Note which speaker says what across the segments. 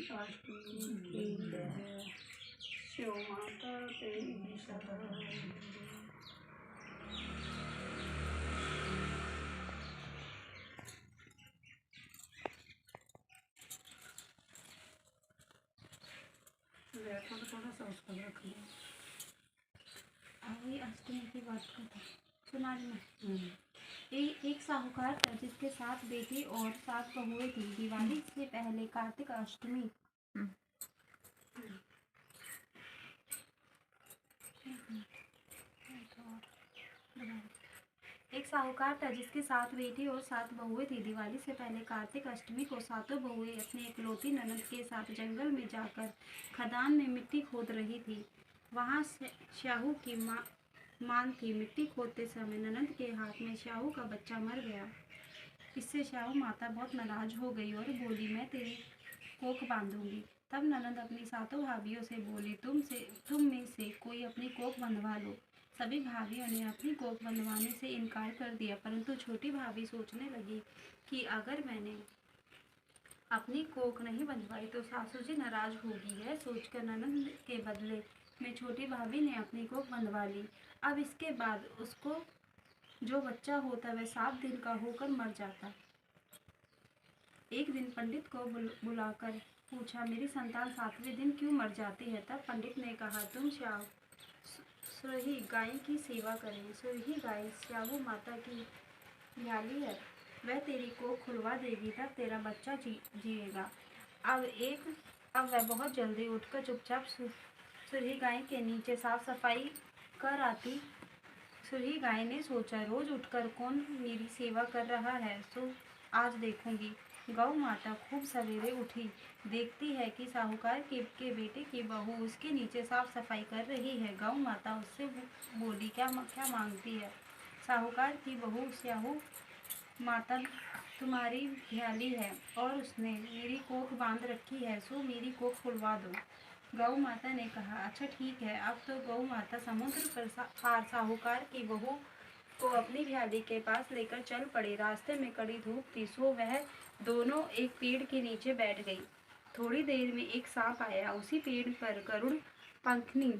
Speaker 1: अष्टमी की जय। शिव माता तेरी शरण। थोड़ा सा उसको रख लिया।
Speaker 2: वही अष्टमी की बात करता सुना रही मैं। एक साहूकार था जिसके 7 बेटे और 7 बहुएं थी। दिवाली से पहले कार्तिक अष्टमी एक साहूकार था जिसके 7 बेटे और 7 बहुएं थी। दिवाली से पहले कार्तिक अष्टमी को सातों बहुएं अपनी इकलौती ननद के साथ जंगल में जाकर खदान में मिट्टी खोद रही थी। वहां श्याहू की मान थी। मिट्टी खोदते समय ननद के हाथ में श्याहू का बच्चा मर गया। इससे श्याहू माता बहुत नाराज हो गई और बोली, मैं तेरी कोख बांधूंगी। तब ननद अपनी सातों भाभियों से बोली, तुम में से कोई अपनी कोख बंधवा लो। सभी भाभियों ने अपनी कोख बंधवाने से इनकार कर दिया, परंतु छोटी भाभी सोचने लगी कि अगर मैंने अपनी कोख नहीं बंधवाई तो सासू जी नाराज होगी। यह सोचकर ननद के बदले में छोटी भाभी ने अपनी कोख बंधवा ली। अब इसके बाद उसको जो बच्चा होता वह 7 दिन का होकर मर जाता। एक दिन पंडित को बुलाकर पूछा, मेरी संतान 7वें दिन क्यों मर जाती है? तब पंडित ने कहा, तुम सुरही गाय की सेवा करें। सुरही गाय श्याहू माता की ध्याली है, वह तेरी को खुलवा देगी, तब तेरा बच्चा जिएगा। अब वह बहुत जल्दी उठकर चुपचाप सुरही गाय के नीचे साफ सफाई कर आती। सुरही गाय ने सोचा, रोज उठकर कौन मेरी सेवा कर रहा है, सो आज देखूंगी। गौ माता खूब सवेरे उठी, देखती है कि साहूकार के बेटे की बहू उसके नीचे साफ सफाई कर रही है। गौ माता उससे बोली, क्या मांगती है? साहूकार की बहू श्याहू माता तुम्हारी ध्याली है और उसने मेरी कोख बांध रखी है, सो मेरी कोख खुलवा दो। गौ माता ने कहा, अच्छा ठीक है। अब तो गौ माता समुद्र पर साहूकार की बहू को अपनी ध्याली के पास लेकर चल पड़े। रास्ते में कड़ी धूप थी, सो वह दोनों एक पेड़ के नीचे बैठ गई। थोड़ी देर में एक सांप आया। उसी पेड़ पर गरुड़ पंखनी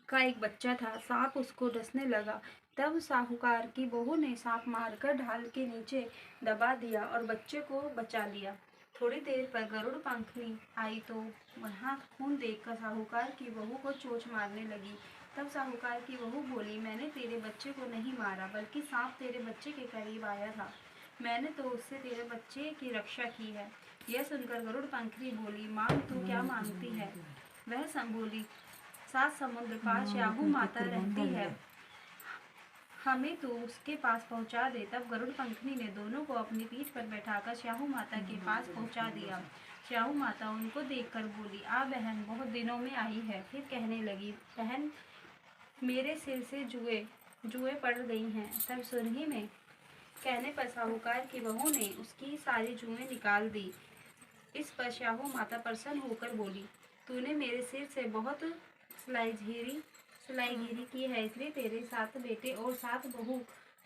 Speaker 2: का एक बच्चा था। सांप उसको डसने लगा। तब साहूकार की बहू ने सांप मारकर ढाल के नीचे दबा दिया और बच्चे को बचा लिया। थोड़ी देर पर गरुड़ पंखनी आई तो वहां खून देखकर साहूकार की बहू को चोंच मारने लगी। तब साहूकार की बहू बोली, मैंने तेरे बच्चे को नहीं मारा, बल्कि सांप तेरे बच्चे के करीब आया था। मैंने तो उससे तेरे बच्चे की रक्षा की है। यह सुनकर गरुड़ पंखनी बोली, मांग तू क्या मांगती है? वह बोली, 7 समुद्र पार श्याहू माता रहती है, हमें तो उसके पास पहुंचा दे। तब गरुड़ पंखनी ने दोनों को अपनी पीठ पर बैठाकर श्याहू माता के पास पहुंचा दिया। श्याहू माता उनको देखकर बोली, आ बहन, बहुत दिनों में आई है। फिर कहने लगी, बहन, मेरे सिर से जुएं पड़ गई हैं। तब सुरही में कहने पर साहूकार की बहू ने उसकी सारी जुएं निकाल दी। इस पर श्याहू माता प्रसन्न होकर बोली, तूने मेरे सिर से बहुत सिलाईगिरी की है, इसलिए तेरे 7 बेटे और 7 बहू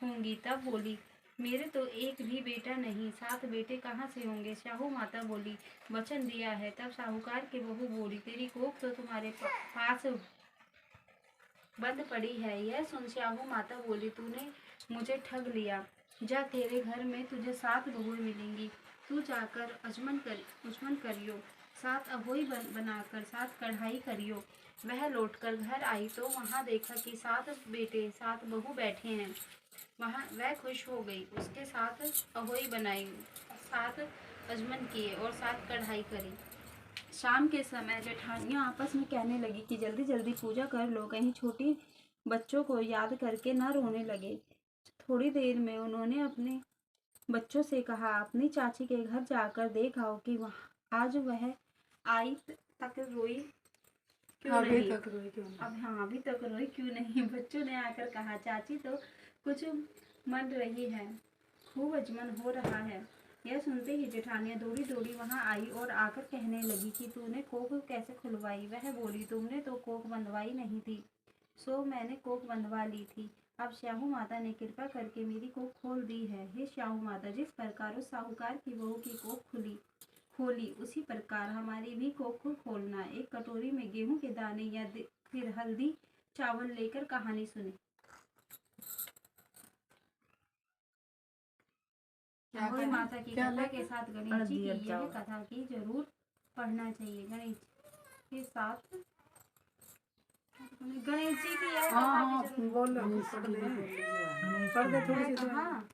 Speaker 2: होंगी। तब बोली, मेरे तो एक भी बेटा नहीं, 7 बेटे कहाँ से होंगे? श्याहू माता बोली, वचन दिया है। तब साहूकार की बहू बोली, तेरी कोख तो तुम्हारे पास बंद पड़ी है। यह सुन श्याहू माता बोली, तूने मुझे ठग लिया। जा, तेरे घर में तुझे 7 बहुएं मिलेंगी। तू जाकर अजमन करियो, 7 अहोई बनाकर 7 कढ़ाई करियो। वह लौटकर घर आई तो वहां देखा कि 7 बेटे 7 बहू बैठे हैं। वह खुश हो गई। उसके 7 अहोई बनाई, 7 अजमन किए और 7 कढ़ाई करी। शाम के समय जेठानियां आपस में कहने लगी कि जल्दी जल्दी पूजा कर लो, कहीं छोटी बच्चों को याद करके न रोने लगे। थोड़ी देर में उन्होंने अपने बच्चों से कहा, अपनी चाची के घर जाकर देख आओ कि आज वह आई तक रोई क्यों नहीं। अभी तक रोई क्यों नहीं? बच्चों ने आकर कहा, चाची तो कुछ मन रही है, खूब अजमन हो रहा है। यह सुनते ही जेठानियां दौड़ी दौड़ी वहां आई और आकर कहने लगी कि तूने कोख कैसे खुलवाई? वह बोली, तुमने तो कोख बंधवाई नहीं थी, सो मैंने कोख बंधवा ली थी। अब श्याहू माता ने कृपा करके मेरी कोख खोल दी है। हे श्याहू माता, जिस प्रकार उस साहूकार की बहू की कोख खुली, खोली, उसी प्रकार हमारी भी कोख खोलना। एक कटोरी में गेहूं के दाने या फिर हल्दी चावल लेकर कहानी सुने। गौ माता की कथा के साथ गणेश जी की यह कथा की जरूर पढ़ना चाहिए। गणेश के साथ गणेश जी की यह कथा की जरूर
Speaker 1: बोलो पढ़ दे थोड़ी सी।
Speaker 2: हाँ